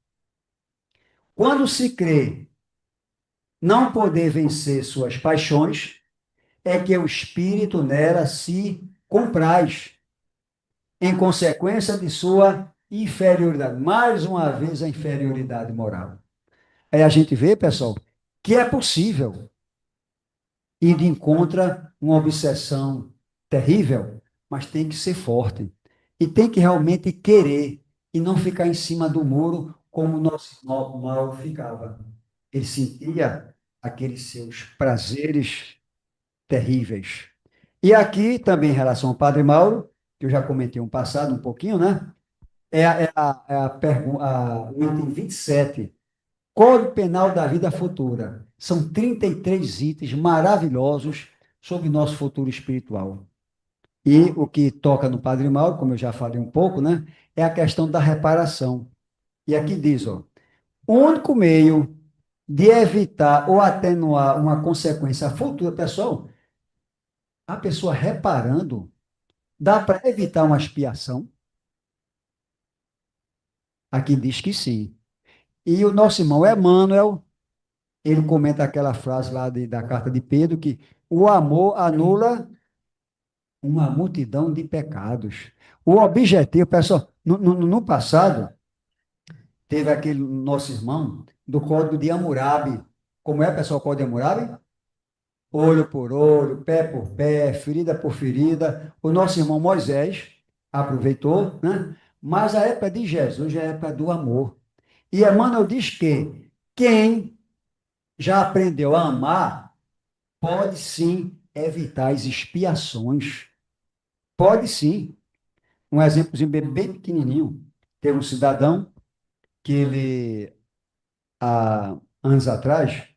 Quando se crê não poder vencer suas paixões, é que o espírito nela se compraz, em consequência de sua inferioridade. Mais uma vez, a inferioridade moral. Aí a gente vê, pessoal, que é possível ir de encontro a uma obsessão terrível, mas tem que ser forte. E tem que realmente querer e não ficar em cima do muro como o nosso irmão Mauro ficava. Ele sentia aqueles seus prazeres terríveis. E aqui, também em relação ao Padre Mauro, que eu já comentei um passado um pouquinho, né? O item 27. Código Penal da Vida Futura. São 33 itens maravilhosos sobre nosso futuro espiritual. E o que toca no Padre Mauro, como eu já falei um pouco, né, é a questão da reparação. E aqui diz, ó, o único meio de evitar ou atenuar uma consequência futura, pessoal, a pessoa reparando, dá para evitar uma expiação? Aqui diz que sim. E o nosso irmão Emmanuel, ele comenta aquela frase lá da carta de Pedro, que o amor anula uma multidão de pecados. O objetivo, pessoal, no passado, teve aquele nosso irmão do Código de Hammurabi. Como é, pessoal, o Código de Hammurabi? Olho por olho, pé por pé, ferida por ferida. O nosso irmão Moisés aproveitou, né? Mas a época de Jesus é a época do amor. E Emmanuel diz que quem já aprendeu a amar pode sim evitar as expiações. Pode sim. Um exemplozinho bem pequenininho. Teve um cidadão que há anos atrás,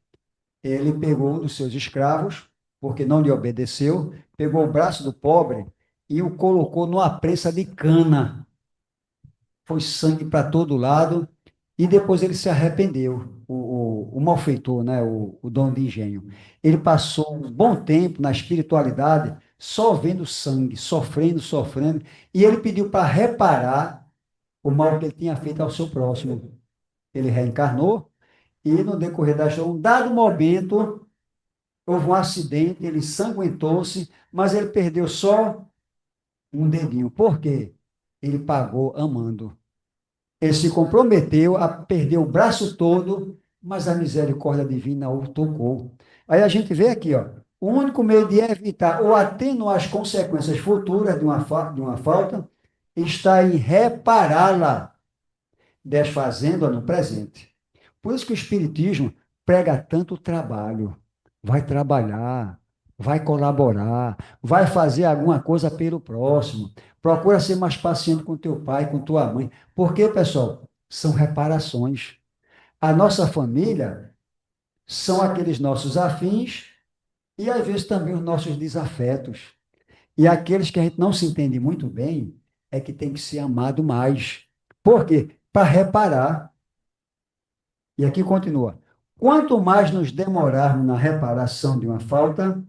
ele pegou um dos seus escravos, porque não lhe obedeceu, pegou o braço do pobre e o colocou numa prensa de cana. Foi sangue para todo lado, e depois ele se arrependeu, o malfeitor, né? O dono de engenho. Ele passou um bom tempo na espiritualidade, só vendo sangue, sofrendo, sofrendo, e ele pediu para reparar o mal que ele tinha feito ao seu próximo. Ele reencarnou, e no decorrer da história, um dado momento, houve um acidente, ele sanguentou-se, mas ele perdeu só um dedinho. Por quê? Ele pagou amando. Ele se comprometeu a perder o braço todo, mas a misericórdia divina o tocou. Aí a gente vê aqui, ó, o único meio de evitar ou atenuar as consequências futuras de uma falta está em repará-la, desfazendo-a no presente. Por isso que o Espiritismo prega tanto trabalho. Vai trabalhar, vai colaborar, vai fazer alguma coisa pelo próximo. Procura ser mais paciente com teu pai, com tua mãe. Porque, pessoal, são reparações. A nossa família são aqueles nossos afins e, às vezes, também os nossos desafetos. E aqueles que a gente não se entende muito bem é que tem que ser amado mais. Por quê? Para reparar. E aqui continua. Quanto mais nos demorarmos na reparação de uma falta,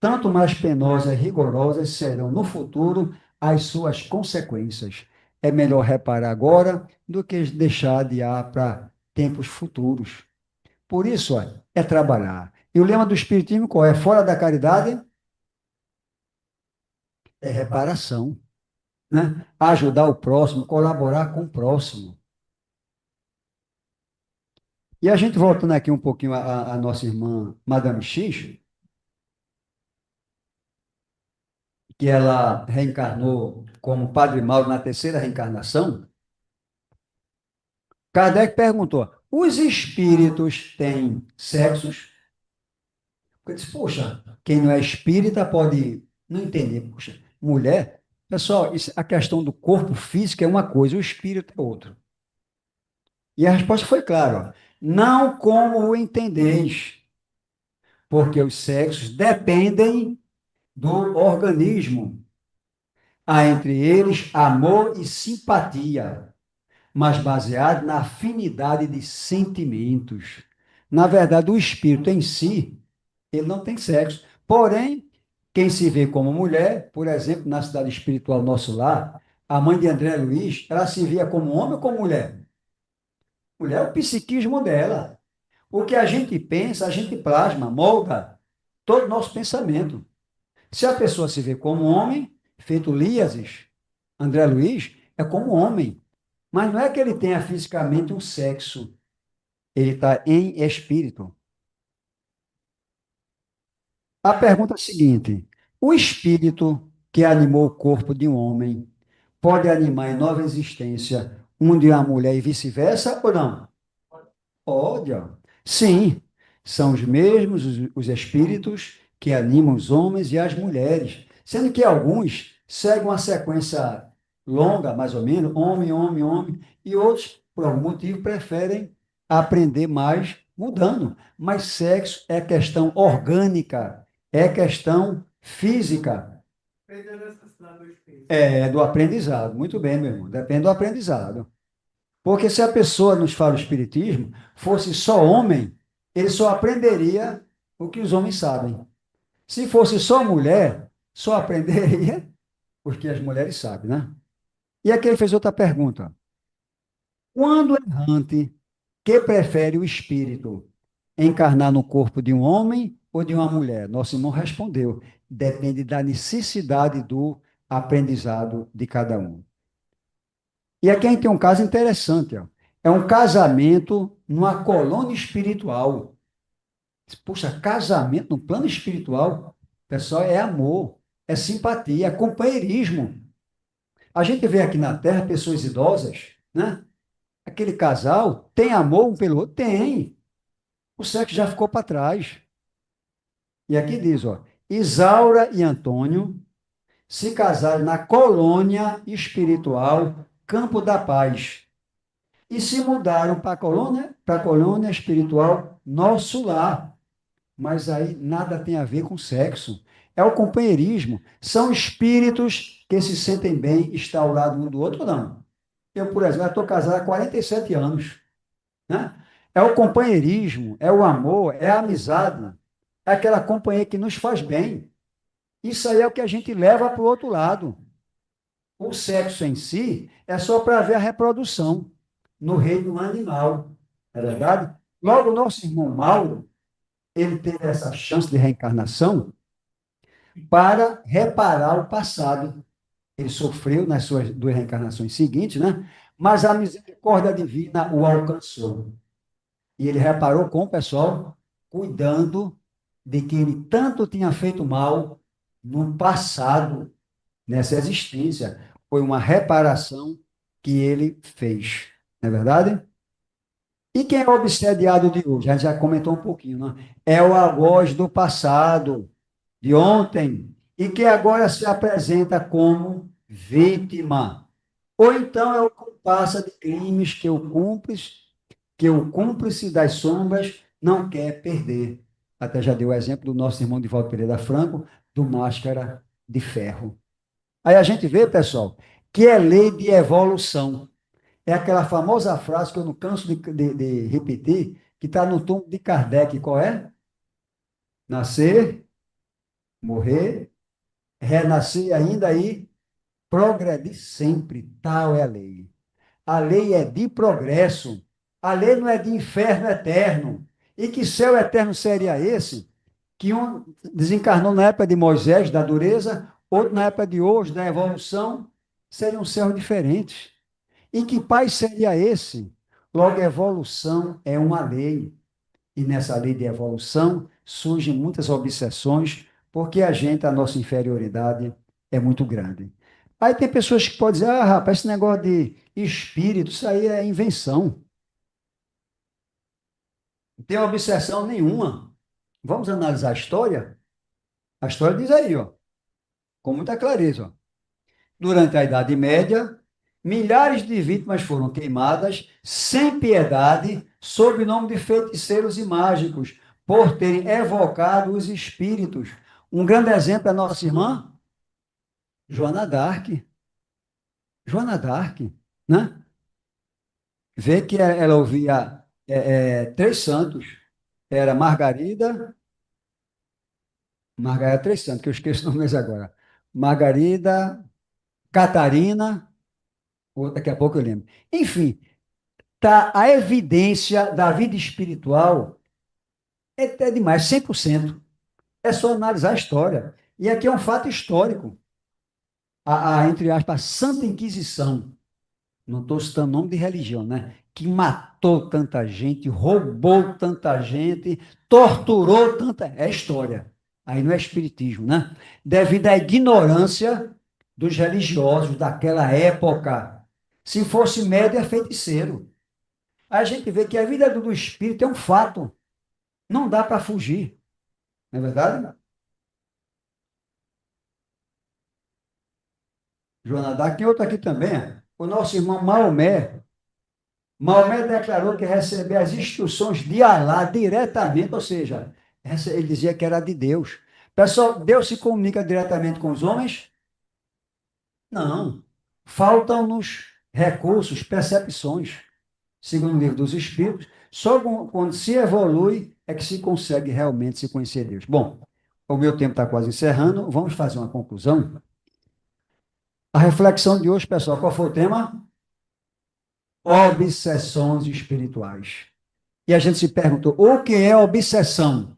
tanto mais penosas e rigorosas serão no futuro as suas consequências. É melhor reparar agora do que deixar adiar para tempos futuros. Por isso, ó, é trabalhar. E o lema do Espiritismo qual é? Fora da caridade é reparação, né? Ajudar o próximo, colaborar com o próximo. E a gente voltando aqui um pouquinho à nossa irmã Madame X, que ela reencarnou como Padre Mauro na terceira reencarnação, Kardec perguntou: os espíritos têm sexos? Eu disse: poxa, quem não é espírita pode não entender. Poxa, mulher. Pessoal, a questão do corpo físico é uma coisa, o espírito é outra. E a resposta foi clara: ó, não como o entendeis, porque os sexos dependem do organismo. Há entre eles amor e simpatia, mas baseado na afinidade de sentimentos. Na verdade, o espírito em si, ele não tem sexo. Porém, quem se vê como mulher, por exemplo, na cidade espiritual Nosso Lar, a mãe de André Luiz, ela se via como homem ou como mulher? Mulher é o psiquismo dela. O que a gente pensa, a gente plasma, molda todo o nosso pensamento. Se a pessoa se vê como homem, feito Líasis, André Luiz, é como homem. Mas não é que ele tenha fisicamente um sexo, ele está em espírito. A pergunta é a seguinte: o espírito que animou o corpo de um homem pode animar em nova existência um de uma mulher e vice-versa ou não? Pode, ó. Sim, são os mesmos os espíritos que animam os homens e as mulheres, sendo que alguns seguem uma sequência longa, mais ou menos, homem, homem, homem, e outros, por algum motivo, preferem aprender mais mudando. Mas sexo é questão orgânica, é questão física, Depende da necessidade do espírito. é do aprendizado. Muito bem, meu irmão, depende do aprendizado. Porque se a pessoa nos fala o espiritismo, fosse só homem, ele só aprenderia o que os homens sabem. Se fosse só mulher, só aprenderia o que as mulheres sabem, né? E aqui ele fez outra pergunta. Quando o errante que prefere o espírito encarnar no corpo de um homem ou de uma mulher? Nosso irmão respondeu: depende da necessidade do aprendizado de cada um. E aqui a gente tem um caso interessante, ó. É um casamento numa colônia espiritual. Puxa, casamento no plano espiritual, pessoal, é amor, é simpatia, é companheirismo. A gente vê aqui na Terra pessoas idosas, né? Aquele casal tem amor um pelo outro? Tem. O sexo já ficou para trás. E aqui diz, ó, Isaura e Antônio se casaram na colônia espiritual Campo da Paz e se mudaram para a colônia espiritual Nosso Lar. Mas aí nada tem a ver com sexo. É o companheirismo. São espíritos que se sentem bem estar ao lado um do outro, ou não. Eu, por exemplo, estou casado há 47 anos. Né? É o companheirismo, é o amor, é a amizade, é aquela companhia que nos faz bem. Isso aí é o que a gente leva para o outro lado. O sexo em si é só para ver a reprodução no reino animal. É verdade? Logo, o nosso irmão Mauro, ele teve essa chance de reencarnação para reparar o passado. Ele sofreu nas suas duas reencarnações seguintes, né? Mas a misericórdia divina o alcançou. E ele reparou com o pessoal, cuidando de que ele tanto tinha feito mal no passado, nessa existência. Foi uma reparação que ele fez. Não é verdade? E quem é o obsediado de hoje? A gente já comentou um pouquinho, né? É o algoz do passado, de ontem, e que agora se apresenta como vítima. Ou então é o comparsa de crimes que o cúmplice das sombras não quer perder. Até já deu o exemplo do nosso irmão Divaldo Pereira Franco, do Máscara de Ferro. Aí a gente vê, pessoal, que é lei de evolução. É aquela famosa frase que eu não canso de repetir, que está no tom de Kardec. Qual é? Nascer, morrer, renascer ainda e progredir sempre. Tal é a lei. A lei é de progresso. A lei não é de inferno eterno. E que céu eterno seria esse? Que um desencarnou na época de Moisés, da dureza, outro na época de hoje, da evolução, seriam céus diferentes. E que paz seria esse? Logo, a evolução é uma lei. E nessa lei de evolução surgem muitas obsessões, porque a nossa inferioridade é muito grande. Aí tem pessoas que podem dizer, rapaz, esse negócio de espírito, isso aí é invenção. Não tem obsessão nenhuma. Vamos analisar a história? A história diz aí, ó, com muita clareza. Ó. Durante a Idade Média, milhares de vítimas foram queimadas sem piedade, sob o nome de feiticeiros e mágicos, por terem evocado os espíritos. Um grande exemplo é a nossa irmã Joana d'Arc. Joana d'Arc, né? Vê que ela ouvia três santos. Era Margarida Três Santos, que eu esqueço o nome agora. Margarida, Catarina, daqui a pouco eu lembro. Enfim, tá a evidência da vida espiritual é demais, 100%. É só analisar a história. E aqui é um fato histórico. Entre aspas, a Santa Inquisição, não estou citando nome de religião, né? Que matou tanta gente, roubou tanta gente, torturou tanta. É história. Aí não é espiritismo, né? Devido à ignorância dos religiosos daquela época. Se fosse médio, é feiticeiro. Aí a gente vê que a vida do espírito é um fato. Não dá para fugir. Não é verdade? Joana d'Arc, tem outro aqui também. O nosso irmão Maomé. Maomé declarou que recebia as instruções de Alá diretamente, ou seja, ele dizia que era de Deus. Pessoal, Deus se comunica diretamente com os homens? Não. Faltam-nos recursos, percepções. Segundo o livro dos Espíritos, só quando se evolui é que se consegue realmente se conhecer Deus. Bom, o meu tempo está quase encerrando, vamos fazer uma conclusão. A reflexão de hoje, pessoal, qual foi o tema? Obsessões espirituais. E a gente se perguntou, o que é obsessão?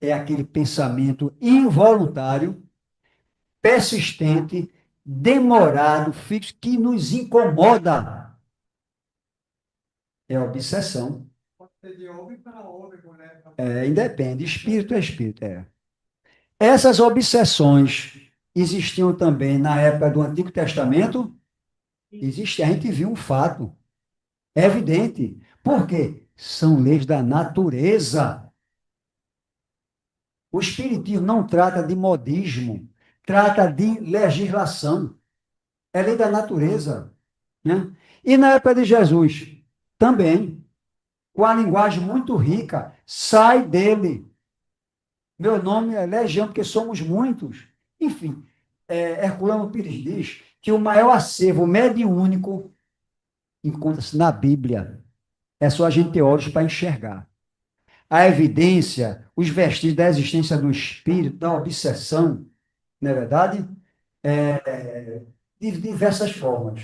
É aquele pensamento involuntário, persistente, demorado, fixo, que nos incomoda. É obsessão. Pode ser de homem para homem, mulher para Independe, espírito é espírito. Essas obsessões existiam também na época do Antigo Testamento? Existe, a gente viu um fato. É evidente. Por quê? São leis da natureza. O espiritismo não trata de modismo, trata de legislação, é lei da natureza, né? E na época de Jesus, também, com a linguagem muito rica, sai dele. Meu nome é Legião, porque somos muitos. Enfim, Herculano Pires diz que o maior acervo mediúnico encontra-se na Bíblia. É só a gente ter olhos para enxergar. A evidência, os vestígios da existência do espírito, da obsessão, não é verdade? De diversas formas.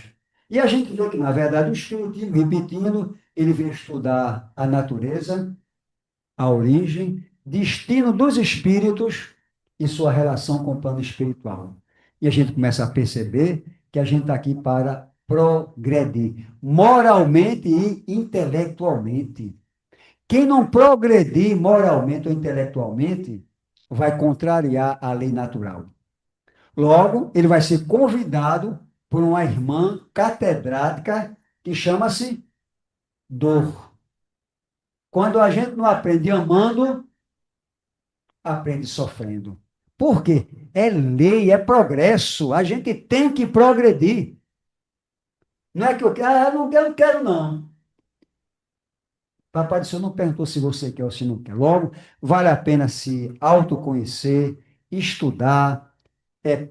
E a gente vê que, na verdade, o espiritismo, repetindo, ele veio estudar a natureza, a origem, destino dos espíritos e sua relação com o plano espiritual. E a gente começa a perceber que a gente está aqui para progredir, moralmente e intelectualmente. Quem não progredir moralmente ou intelectualmente vai contrariar a lei natural. Logo, ele vai ser convidado por uma irmã catedrática que chama-se dor. Quando a gente não aprende amando, aprende sofrendo. Por quê? É lei, é progresso. A gente tem que progredir. Não é que eu quero, eu não quero, não. Papai do Céu não perguntou se você quer ou se não quer. Logo, vale a pena se autoconhecer, estudar,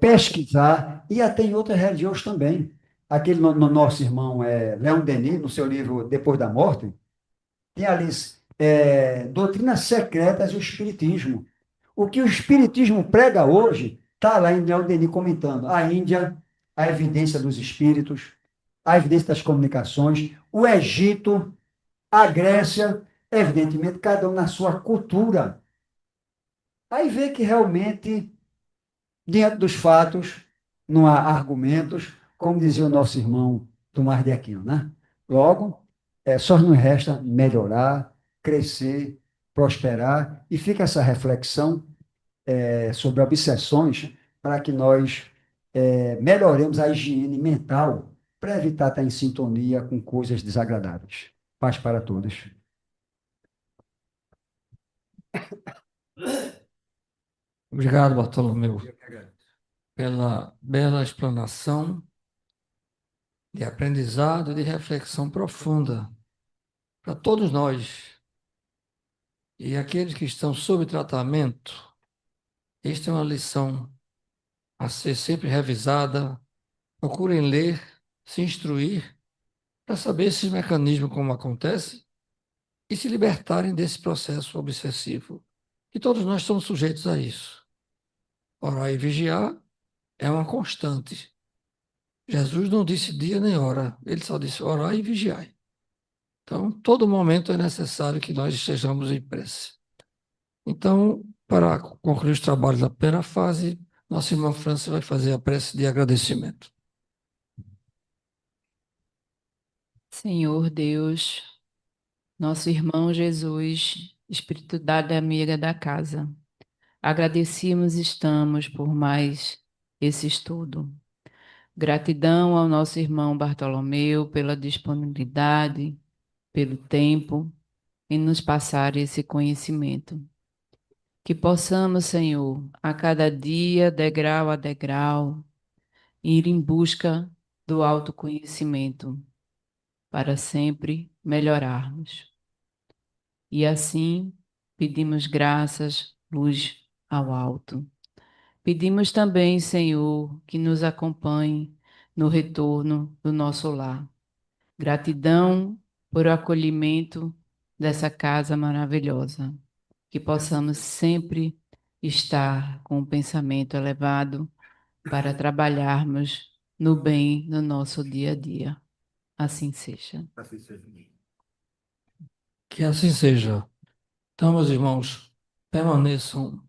pesquisar, e até em outras religiões também. Aquele no nosso irmão Leon Denis, no seu livro Depois da Morte, tem ali Doutrinas Secretas e o Espiritismo. O que o Espiritismo prega hoje, está lá em Leon Denis comentando. A Índia, a evidência dos espíritos, a evidência das comunicações, o Egito, a Grécia, evidentemente, cada um na sua cultura. Aí vê que realmente, diante dos fatos, não há argumentos, como dizia o nosso irmão Tomás de Aquino, né? Logo, só nos resta melhorar, crescer, prosperar, e fica essa reflexão sobre obsessões para que nós melhoremos a higiene mental para evitar estar em sintonia com coisas desagradáveis. Paz para todos. Obrigado, Bartolomeu, pela bela explanação de aprendizado e de reflexão profunda para todos nós. E aqueles que estão sob tratamento, esta é uma lição a ser sempre revisada. Procurem ler, se instruir, para saber esses mecanismos como acontece e se libertarem desse processo obsessivo. E todos nós somos sujeitos a isso. Orar e vigiar é uma constante. Jesus não disse dia nem hora, ele só disse orar e vigiar. Então, todo momento é necessário que nós estejamos em prece. Então, para concluir os trabalhos da primeira fase, nossa irmã França vai fazer a prece de agradecimento. Senhor Deus, nosso irmão Jesus, espiritualidade amiga da casa, agradecemos estamos por mais esse estudo. Gratidão ao nosso irmão Bartolomeu pela disponibilidade, pelo tempo em nos passar esse conhecimento. Que possamos, Senhor, a cada dia, degrau a degrau, ir em busca do autoconhecimento, para sempre melhorarmos. E assim, pedimos graças, luz ao alto. Pedimos também, Senhor, que nos acompanhe no retorno do nosso lar. Gratidão por o acolhimento dessa casa maravilhosa. Que possamos sempre estar com o pensamento elevado para trabalharmos no bem no nosso dia a dia. Assim seja. Que assim seja. Então, meus irmãos, permaneçam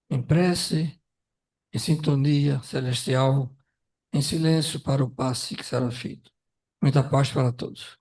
em prece, em sintonia celestial, em silêncio para o passe que será feito. Muita paz para todos.